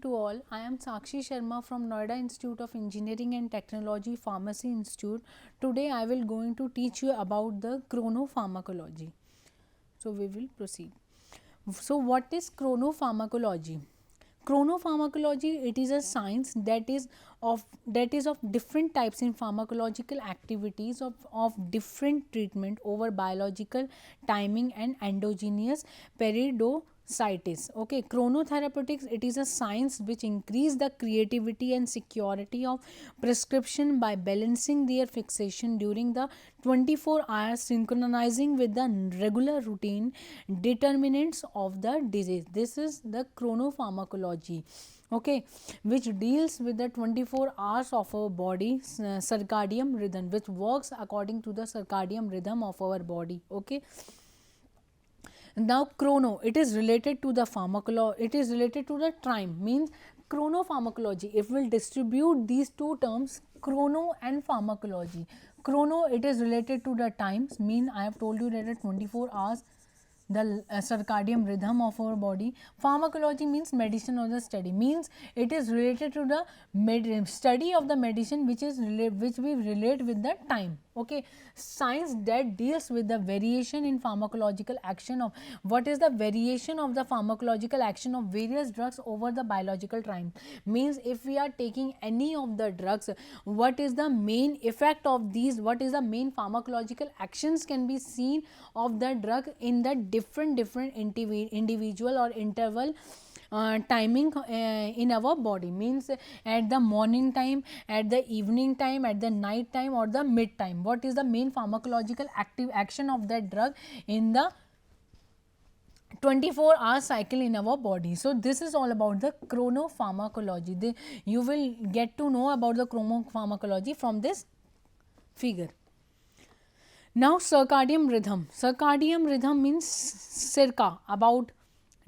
to all. I am Sakshi Sharma from Noida Institute of Engineering and Technology Pharmacy Institute. Today I will going to teach you about the chronopharmacology. So we will proceed. So what is chronopharmacology? Chronopharmacology, it is a science that is of different types in pharmacological activities of different treatment over biological timing and endogenous periodicities. Okay, chronotherapeutics, it is a science which increase the creativity and security of prescription by balancing their fixation during the 24 hours, synchronizing with the regular routine determinants of the disease. This is the chronopharmacology, okay, which deals with the 24 hours of our body circadian rhythm, which works according to the circadian rhythm of our body. Okay, now chrono, it is related to the pharmacology, it is related to the time, means chronopharmacology, if we will distribute these two terms, chrono and pharmacology. Chrono, it is related to the times, mean I have told you that at 24 hours the circadian rhythm of our body. Pharmacology means medicine or the study, means it is related to the study of the medicine which we relate with the time. Okay, science that deals with the variation in pharmacological action of what is the variation of the pharmacological action of various drugs over the biological time, means if we are taking any of the drugs, what is the main effect of these, what is the main pharmacological actions can be seen of the drug in the different individual or interval timing in our body, means at the morning time, at the evening time, at the night time or the mid time, what is the main pharmacological active action of that drug in the 24-hour cycle in our body. So this is all about the chronopharmacology. You will get to know about the chronopharmacology from this figure. Now circadian rhythm. Circadian rhythm means circa, about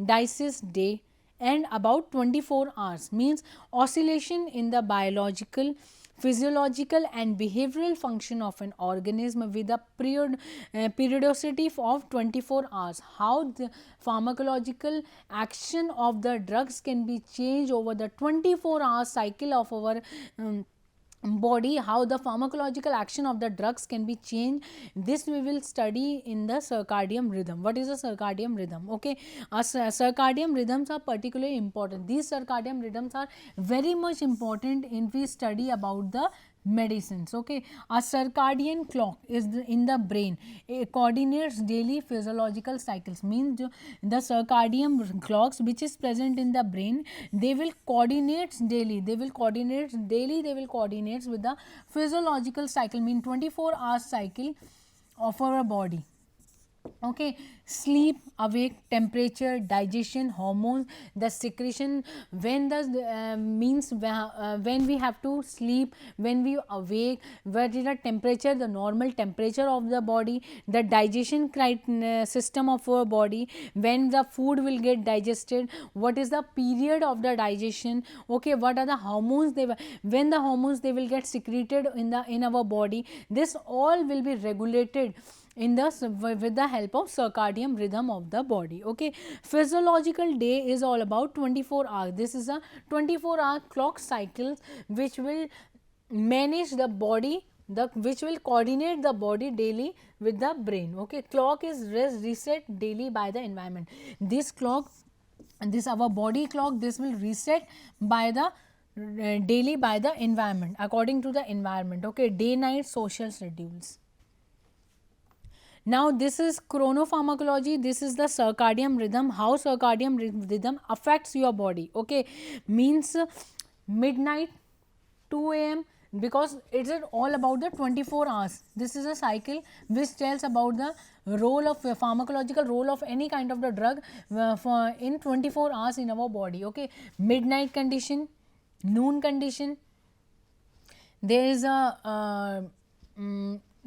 dices day, and about 24 hours, means oscillation in the biological, physiological and behavioral function of an organism with a periodicity of 24 hours. How the pharmacological action of the drugs can be changed over the 24-hour cycle of our body, how the pharmacological action of the drugs can be changed, this we will study in the circadian rhythm. What is a circadian rhythm? Okay, circadian rhythms are particularly important. These circadian rhythms are very much important in we study about the medicines. Okay, a circadian clock is in the brain, it coordinates daily physiological cycles, means the circadian clocks which is present in the brain, they will coordinate daily, they will coordinate with the physiological cycle, mean 24-hour cycle of our body. Okay, sleep, awake, temperature, digestion, hormones, the secretion, when the means when we have to sleep, when we awake, what is the temperature, the normal temperature of the body, the digestion system of our body, when the food will get digested, what is the period of the digestion. Okay, what are the hormones, when the hormones they will get secreted in our body, this all will be regulated in the with the help of circadian rhythm of the body. Okay, physiological day is all about 24 hours. This is a 24-hour clock cycle which will manage the body, which will coordinate the body daily with the brain. Okay, clock is reset daily by the environment. This clock, this our body clock, this will reset by the daily by the environment, according to the environment. Okay, day night social schedules. Now this is chronopharmacology, this is the circadian rhythm, how circadian rhythm affects your body. Okay, means midnight, 2 a.m. because it is all about the 24 hours. This is a cycle which tells about the role of pharmacological role of any kind of the drug for in 24 hours in our body. Okay, midnight condition, noon condition, there is a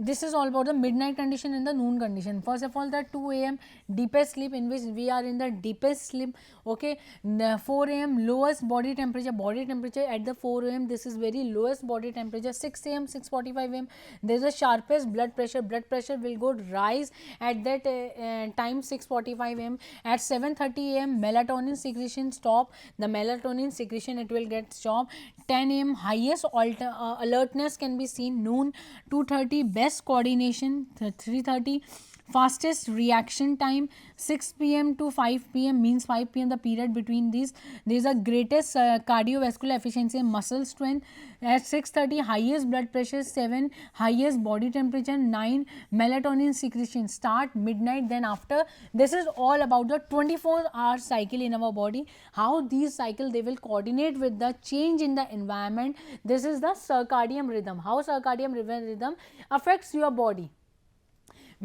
this is all about the midnight condition and the noon condition. First of all, the 2 a.m. deepest sleep, in which we are in the deepest sleep. Okay, 4 a.m. lowest body temperature at the 4 a.m. this is very lowest body temperature. 6 a.m. 6:45 a.m. there is the sharpest blood pressure will go rise at that time 6:45 a.m. At 7:30 a.m. melatonin secretion stop, the melatonin secretion it will get stopped. 10 a.m. highest alertness can be seen. Noon 2:30 best coordination. 3:30 fastest reaction time. 6 p.m. to 5 p.m. means 5 p.m. the period between these, there is a greatest cardiovascular efficiency and muscle strength. At 6:30 highest blood pressure. 7 highest body temperature. 9 melatonin secretion start midnight. Then after, this is all about the 24-hour cycle in our body, how these cycle they will coordinate with the change in the environment. This is the circadian rhythm, how circadian rhythm affects your body.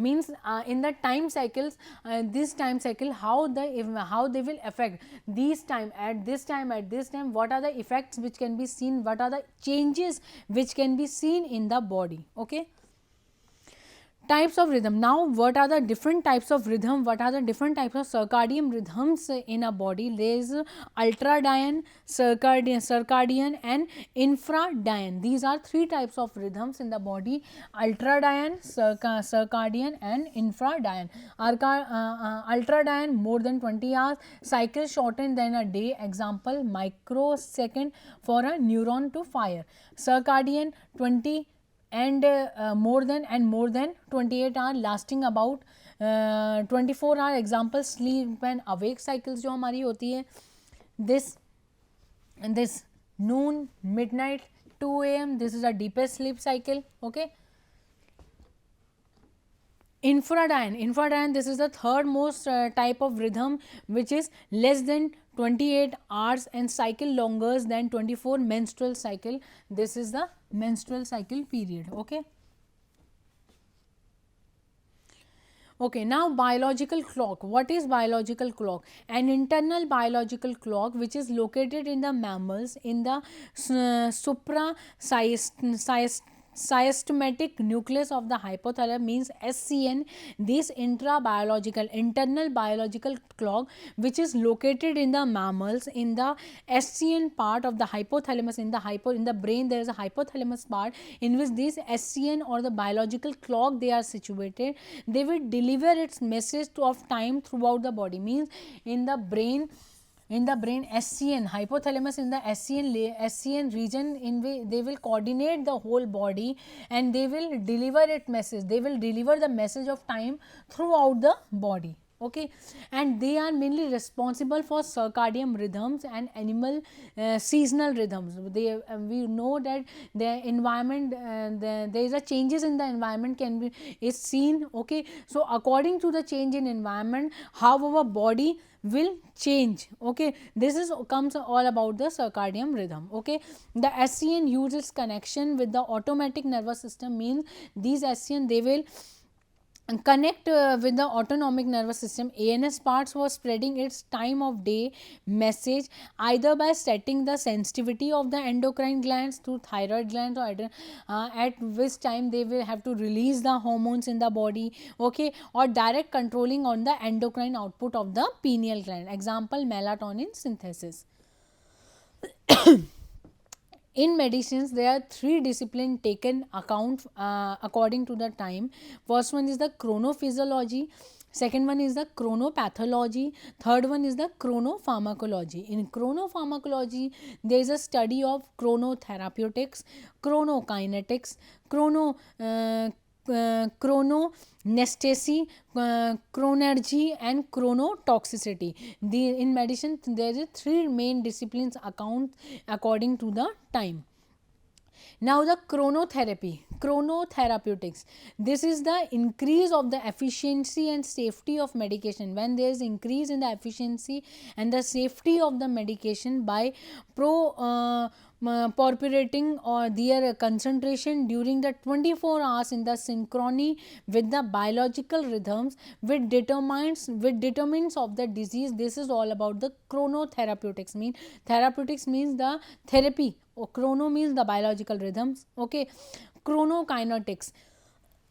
Means in the time cycles, this time cycle how they will affect these time at this time, what are the effects which can be seen, what are the changes which can be seen in the body. Okay. Types of rhythm. Now, what are the different types of rhythm? What are the different types of circadian rhythms in a body? There is ultradian, circadian and infradian. These are three types of rhythms in the body: ultradian, circadian and infradian. Ultradian more than 20 hours, cycle shortened than a day. Example, microsecond for a neuron to fire. Circadian 20 and more than 28 hour, lasting about 24 hour. Example, sleep and awake cycles जो हमारी होती है. This noon, midnight, 2 a.m. this is a deepest sleep cycle. Okay. Infradian, this is the third most type of rhythm, which is less than 28 hours and cycle longer than 24 menstrual cycle. This is the menstrual cycle period. Okay. Okay, now biological clock. What is biological clock? An internal biological clock which is located in the mammals in the systematic nucleus of the hypothalamus, means SCN. This internal biological clock which is located in the mammals in the SCN part of the hypothalamus. In the brain there is a hypothalamus part in which this SCN or the biological clock they are situated. They will deliver its message of time throughout the body. Means in the brain SCN, hypothalamus in the SCN region, in which they will coordinate the whole body and they will deliver it message. They will deliver the message of time throughout the body. Okay, and they are mainly responsible for circadian rhythms and animal seasonal rhythms. We know that the environment, there is a changes in the environment is seen. Okay, so according to the change in environment, how our body will change. Okay, this comes all about the circadian rhythm. Okay, the SCN uses connection with the automatic nervous system. Means these SCN they will connect with the autonomic nervous system. ANS parts for spreading its time of day message either by setting the sensitivity of the endocrine glands to thyroid glands, or at which time they will have to release the hormones in the body. Okay, or direct controlling on the endocrine output of the pineal gland. Example, melatonin synthesis. In medicines, there are three disciplines taken account according to the time. First one is the chronophysiology, second one is the chronopathology, third one is the chronopharmacology. In chronopharmacology, there is a study of chronotherapeutics, chronokinetics, chrononesthesia, chronergy and chronotoxicity. In medicine, there is three main disciplines account according to the time. Now the chronotherapeutics, this is the increase of the efficiency and safety of medication. When there is increase in the efficiency and the safety of the medication by purporting or their concentration during the 24 hours in the synchrony with the biological rhythms which determines of the disease. This is all about the chronotherapeutics. Therapeutics means the therapy. Chrono means the biological rhythms. Okay, chronokinetics.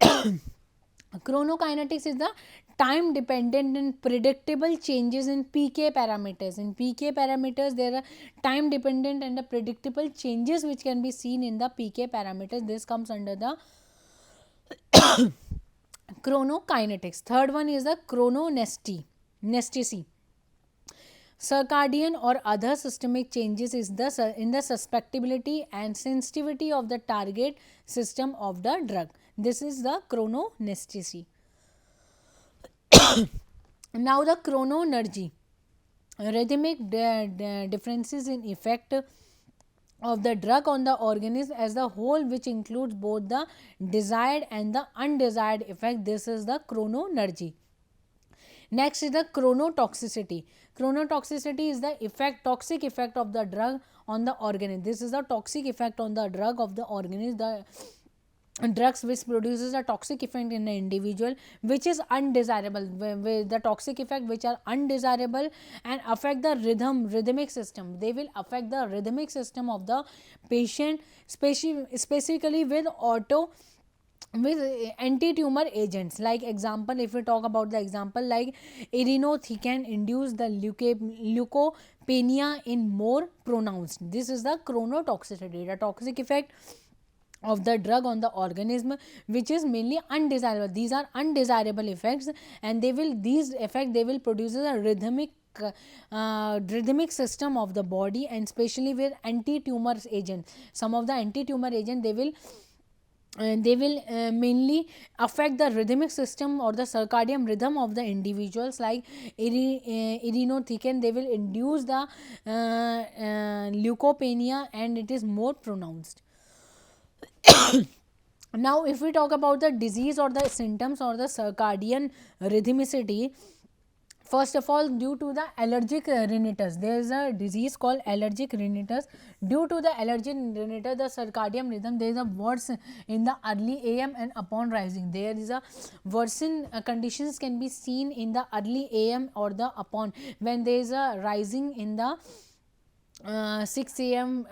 Chronokinetics is the time dependent and predictable changes in PK parameters. In PK parameters, there are time dependent and the predictable changes which can be seen in the PK parameters. This comes under the chronokinetics. Third one is the chrononesticity. Circadian or other systemic changes is in the susceptibility and sensitivity of the target system of the drug. This is the chrononesticity. Now the chrononergy, rhythmic differences in effect of the drug on the organism as the whole, which includes both the desired and the undesired effect. This is the chrononergy. Next is the chronotoxicity. Chronotoxicity is the toxic effect of the drug on the organism. This is the toxic effect on the drug of the organism. The drugs which produces a toxic effect in an individual which is undesirable, with the toxic effect which are undesirable and affect the rhythmic system. They will affect the rhythmic system of the patient, specifically with anti-tumor agents. Like example, if we talk about the example, like irinotecan induce the leukopenia in more pronounced. This is the chronotoxicity, the toxic effect of the drug on the organism which is mainly undesirable. These are undesirable effects, and these effects they will produce a rhythmic system of the body, and especially with anti-tumor agent. Some of the anti-tumor agent they will mainly affect the rhythmic system or the circadian rhythm of the individuals. Like irinotecan, they will induce the leukopenia and it is more pronounced. Now if we talk about the disease or the symptoms or the circadian rhythmicity, first of all, due to the allergic rhinitis, there is a disease called allergic rhinitis. Due to the allergic rhinitis, the circadian rhythm, there is a worsen in the early AM and upon rising. There is a worsen conditions can be seen in the early AM or the upon, when there is a rising in the 6 am,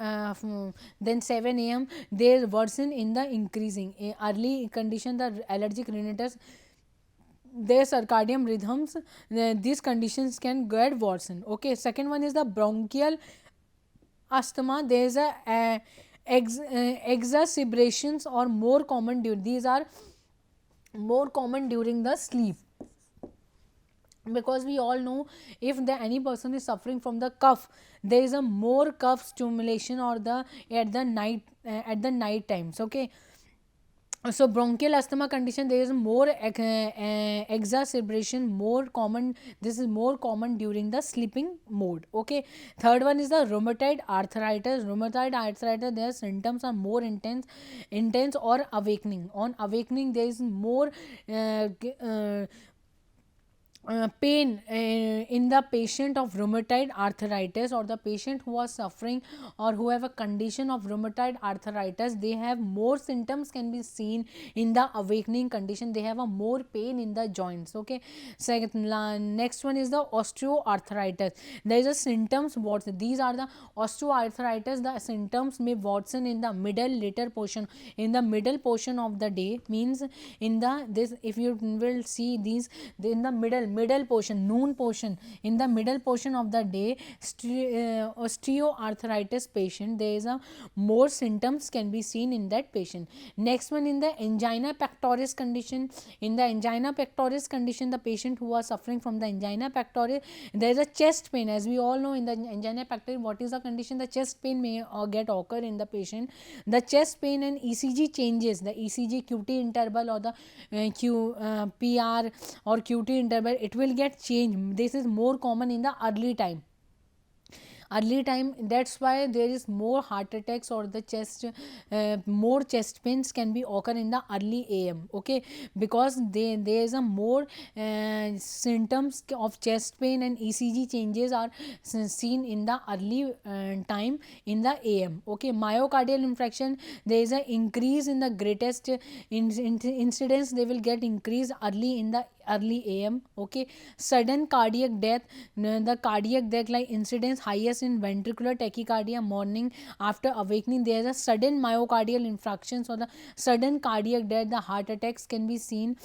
then 7 am, they worsen in the increasing early condition, the allergic rhinitis, their circadian rhythms, these conditions can get worsen. Okay, second one is the bronchial asthma. There is a exacerbations or more common during, these are more common during the sleep, because we all know if any person is suffering from the cough, there is a more cough stimulation or the at the night times. Okay, so bronchial asthma condition, there is more exacerbation, more common, this is more common during the sleeping mode. Okay, third one is the rheumatoid arthritis. Rheumatoid arthritis, their symptoms are more intense or awakening. On awakening, there is more pain in the patient of rheumatoid arthritis, or the patient who are suffering or who have a condition of rheumatoid arthritis, they have more symptoms can be seen in the awakening condition. They have a more pain in the joints. Okay, next one is the osteoarthritis. There is a symptoms what these are the osteoarthritis, the symptoms may worsen in the later portion, in the middle portion of the day, means in the this, if you will see these in the middle portion, noon portion, in the middle portion of the day, osteoarthritis patient, there is a more symptoms can be seen in that patient. Next one, in the angina pectoris condition. In the angina pectoris condition, the patient who are suffering from the angina pectoris, there is a chest pain. As we all know, in the angina pectoris, what is the condition? The chest pain may get occur in the patient. The chest pain and ECG changes, the ECG QT interval or the PR or QT interval, it will get changed. This is more common in the early time. That's why there is more heart attacks or the chest, more chest pains can be occur in the early AM. Okay, because there is a more symptoms of chest pain and ECG changes are seen in the early time in the AM. Okay, myocardial infarction, there is a increase in the greatest incidence, they will get increase early in the early am. Okay, sudden cardiac death, the cardiac death like incidence highest in ventricular tachycardia morning after awakening. There is a sudden myocardial infarctions or the sudden cardiac death, the heart attacks can be seen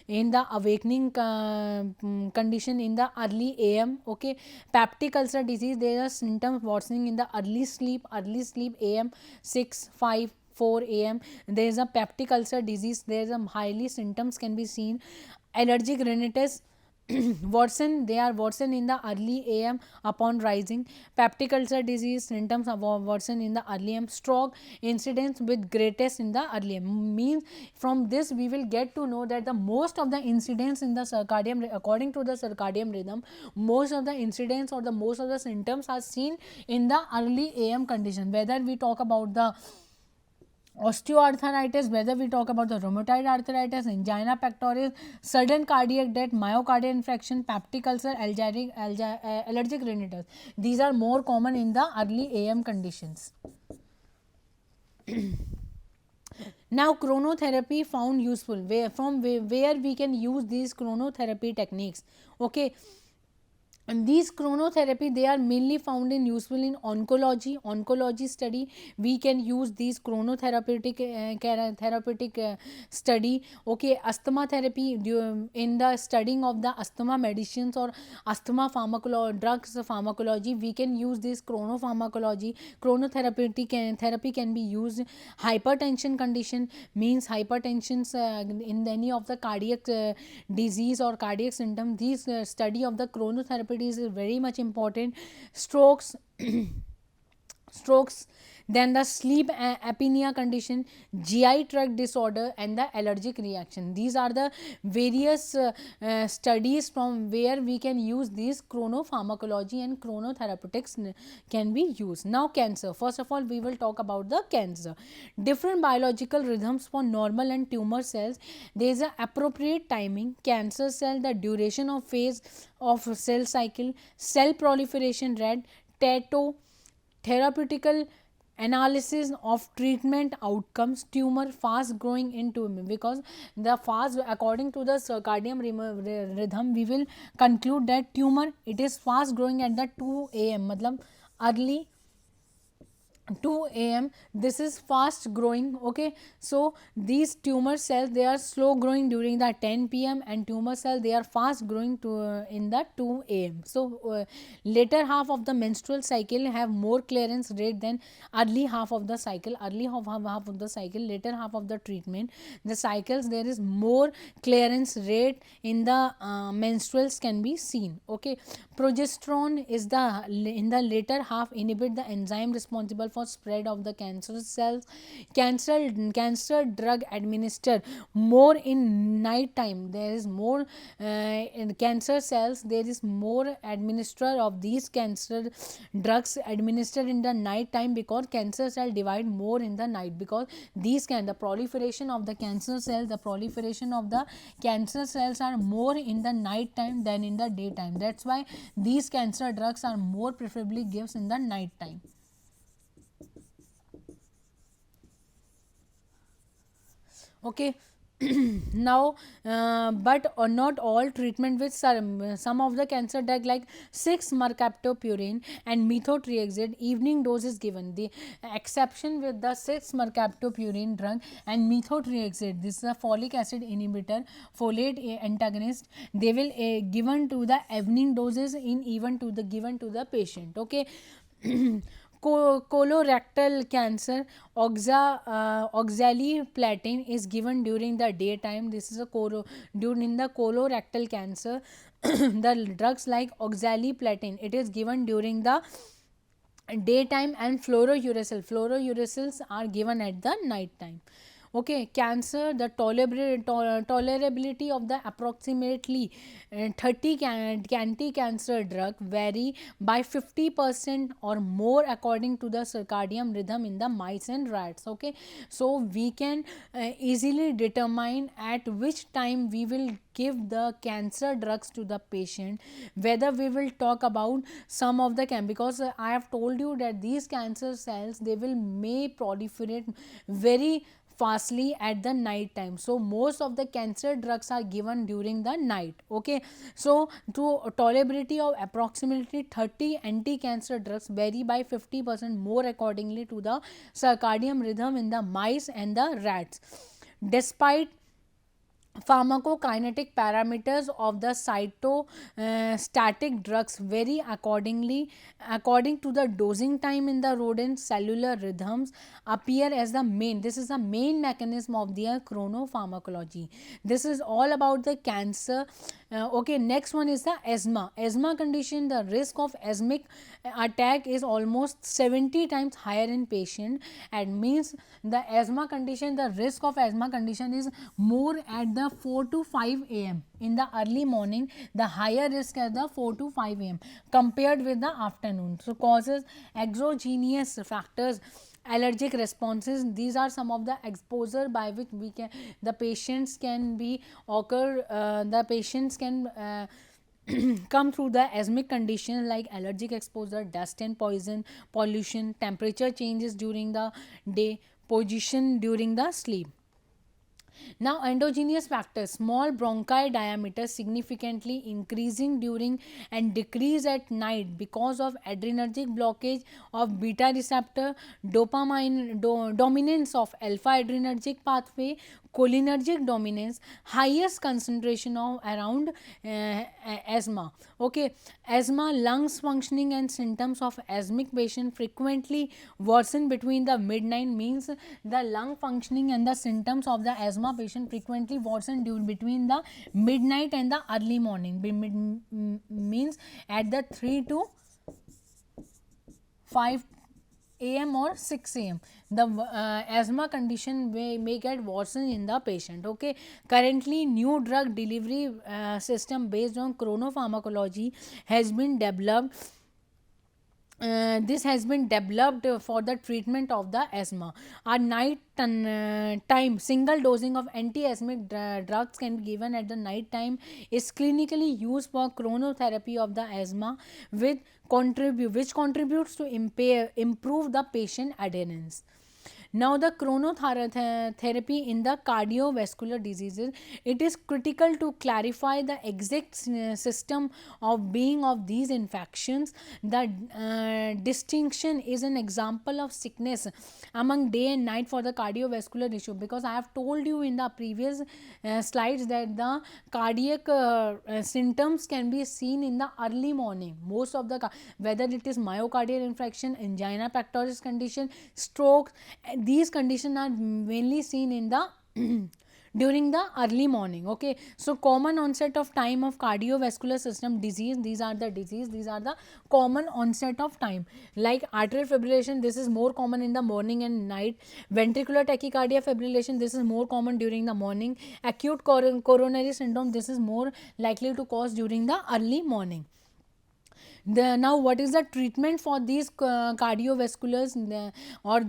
in the awakening condition in the early am. Okay, peptic ulcer disease, there are symptoms worsening in the early sleep am 6 5 4 am. There is a peptic ulcer disease, there is a highly symptoms can be seen. Allergic rhinitis worsen, they are worsen in the early am upon rising. Peptic ulcer disease symptoms are worsen in the early am. Stroke incidence with greatest in the early am, means from this we will get to know that the most of the incidents in the circadian, according to the circadian rhythm, most of the incidents or the most of the symptoms are seen in the early am condition. Whether we talk about the osteoarthritis, whether we talk about the rheumatoid arthritis, angina pectoris, sudden cardiac death, myocardial infarction, peptic ulcer, allergic rhinitis, these are more common in the early am conditions. Now chronotherapy found useful, where we can use these chronotherapy techniques. Okay, and these chronotherapy, they are mainly found in useful in oncology study. We can use these chronotherapeutic therapeutic study. Okay, asthma therapy, in the studying of the asthma medicines or asthma drugs pharmacology, we can use this chronopharmacology. Chronotherapeutic therapy can be used. Hypertension condition, means hypertensions in any of the cardiac disease or cardiac symptom, these study of the chronotherapy is very much important. Strokes strokes, then the sleep apnea condition, GI tract disorder and the allergic reaction. These are the various studies from where we can use these chronopharmacology and chronotherapeutics can be used. Now cancer, first of all we will talk about the cancer. Different biological rhythms for normal and tumor cells. There is a appropriate timing. Cancer cell, the duration of phase of cell cycle, cell proliferation rate, TATO, therapeutical analysis of treatment outcomes, tumor fast growing into, because the fast, according to the circadian rhythm, we will conclude that tumor, it is fast growing at the 2 am, matlab early 2 am, this is fast growing. Okay, so these tumor cells, they are slow growing during the 10 pm and tumor cell, they are fast growing to in the 2 am. So later half of the menstrual cycle have more clearance rate than early half of the cycle. Early half of the cycle, later half of the treatment, the cycles, there is more clearance rate in the menstruals can be seen. Okay, progesterone is the in the later half inhibit the enzyme responsible for spread of the cancer cells. Cancer drug administered more in night time, there is more in cancer cells, there is more administer of these cancer drugs administered in the night time, because cancer cell divide more in the night, because these can, the proliferation of the cancer cells, the proliferation of the cancer cells are more in the night time than in the daytime. That's why these cancer drugs are more preferably gives in the night time. Okay, now but not all treatment with some of the cancer drug like 6 mercaptopurine and methotrexate evening dose is given. The exception with the 6 mercaptopurine drug and methotrexate, this is a folic acid inhibitor, folate antagonist, they will given to the evening doses in even to the given to the patient. Okay. Colorectal cancer, oxaliplatin is given during the daytime. This is a during the colorectal cancer. The drugs like oxaliplatin, it is given during the daytime, and fluorouracils are given at the night time. Okay, cancer, the tolerability of the approximately 30 anti-cancer drug vary by 50% or more according to the circadian rhythm in the mice and rats. Okay, so we can easily determine at which time we will give the cancer drugs to the patient, whether we will talk about some of the because I have told you that these cancer cells, they will may proliferate very fastly at the night time. So most of the cancer drugs are given during the night. Okay, so to tolerability of approximately 30 anti-cancer drugs vary by 50% more accordingly to the circadian rhythm in the mice and the rats. Despite pharmacokinetic parameters of the cytostatic drugs vary according to the dosing time in the rodent. Cellular rhythms appear as the main, this is the main mechanism of their chronopharmacology. This is all about the cancer. Okay, next one is the asthma condition. The risk of asthmatic attack is almost 70 times higher in patient, and means the asthma condition, the risk of asthma condition is more at the 4 to 5 am in the early morning, the higher risk at the 4 to 5 am compared with the afternoon. So causes exogenous factors, allergic responses, these are some of the exposure by which we can, the patients can be occur, the patients can come through the asthmatic condition like allergic exposure, dust and poison, pollution, temperature changes during the day, position during the sleep. Now endogenous factors, small bronchi diameter significantly increasing during and decrease at night because of adrenergic blockage of beta receptor, dopamine dominance of alpha adrenergic pathway, cholinergic dominance, highest concentration of around asthma. Okay, asthma, lungs functioning and symptoms of asthmatic patient frequently worsen between the midnight, means the lung functioning and the symptoms of the asthma patient frequently worsen between the midnight and the early morning. Means at the 3 to 5 am or 6 am, the asthma condition may get worsened in the patient. Okay, currently new drug delivery system based on chronopharmacology has been developed. This has been developed for the treatment of the asthma. A night time single dosing of anti-asthmatic drugs can be given at the night time is clinically used for chronotherapy of the asthma, which contributes to improve the patient adherence. Now the chronotherapy in the cardiovascular diseases, it is critical to clarify the exact system of being of these infections. The distinction is an example of sickness among day and night for the cardiovascular issue, because I have told you in the previous slides that the cardiac symptoms can be seen in the early morning. Most of the, whether it is myocardial infarction, angina pectoris condition, strokes, these conditions are mainly seen in the during the early morning. Okay, so common onset of time of cardiovascular system disease, these are the common onset of time, like atrial fibrillation, this is more common in the morning and night. Ventricular tachycardia fibrillation, this is more common during the morning. Acute coronary syndrome, this is more likely to cause during the early morning. Now what is the treatment for these cardiovasculars or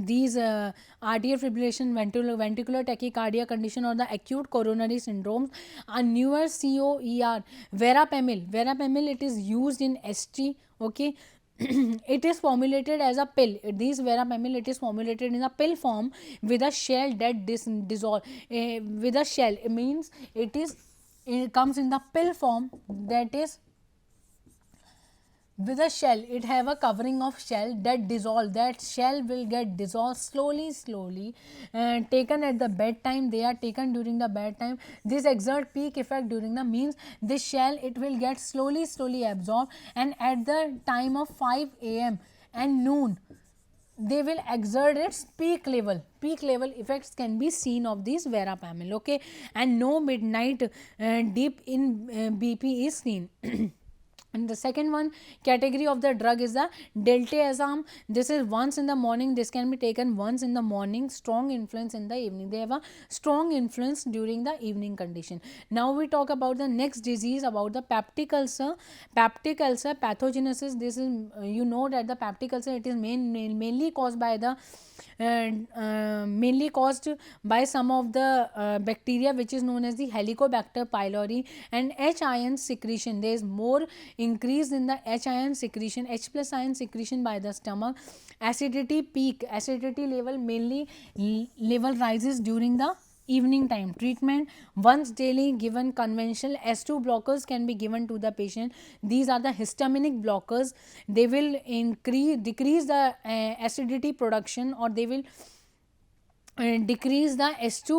these arterial fibrillation, ventricular tachycardia condition or the acute coronary syndromes? A newer COER, verapamil, it is used in ST. Okay, it is formulated as a pill. These verapamil, it is formulated in a pill form with a shell that dissolve with a shell. It means it comes in the pill form, that is with a shell, it have a covering of shell that dissolve, that shell will get dissolved slowly, taken at the bedtime, they are taken during the bedtime. This exert peak effect during the, means this shell, it will get slowly absorbed, and at the time of 5 am and noon they will exert its peak level effects can be seen of these verapamil. Okay, and no midnight dip in BP is seen. And the second one category of the drug is the deltazam. This is once in the morning, this can be taken once in the morning, strong influence in the evening. They have a strong influence during the evening condition. Now we talk about the next disease, about the peptic ulcer. Peptic ulcer pathogenesis, this is you know that the peptic ulcer, it is mainly caused by the mainly caused by some of the bacteria which is known as the Helicobacter pylori, and H ion secretion. There is more increase in the H ion secretion, H plus ion secretion by the stomach. Acidity peak, acidity level mainly level rises during the evening time. Treatment: once daily given conventional S2 blockers can be given to the patient. These are the histaminic blockers. They will decrease the acidity production, or they will decrease the S2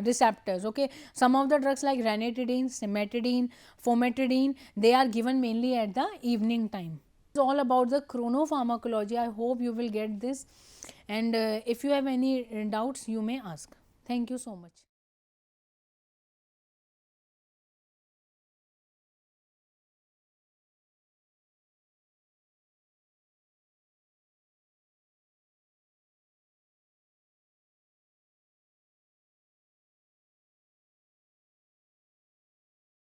receptors. Okay, some of the drugs like ranitidine, cimetidine, famotidine, they are given mainly at the evening time. It's all about the chronopharmacology. I hope you will get this, and if you have any doubts, you may ask. Thank you so much.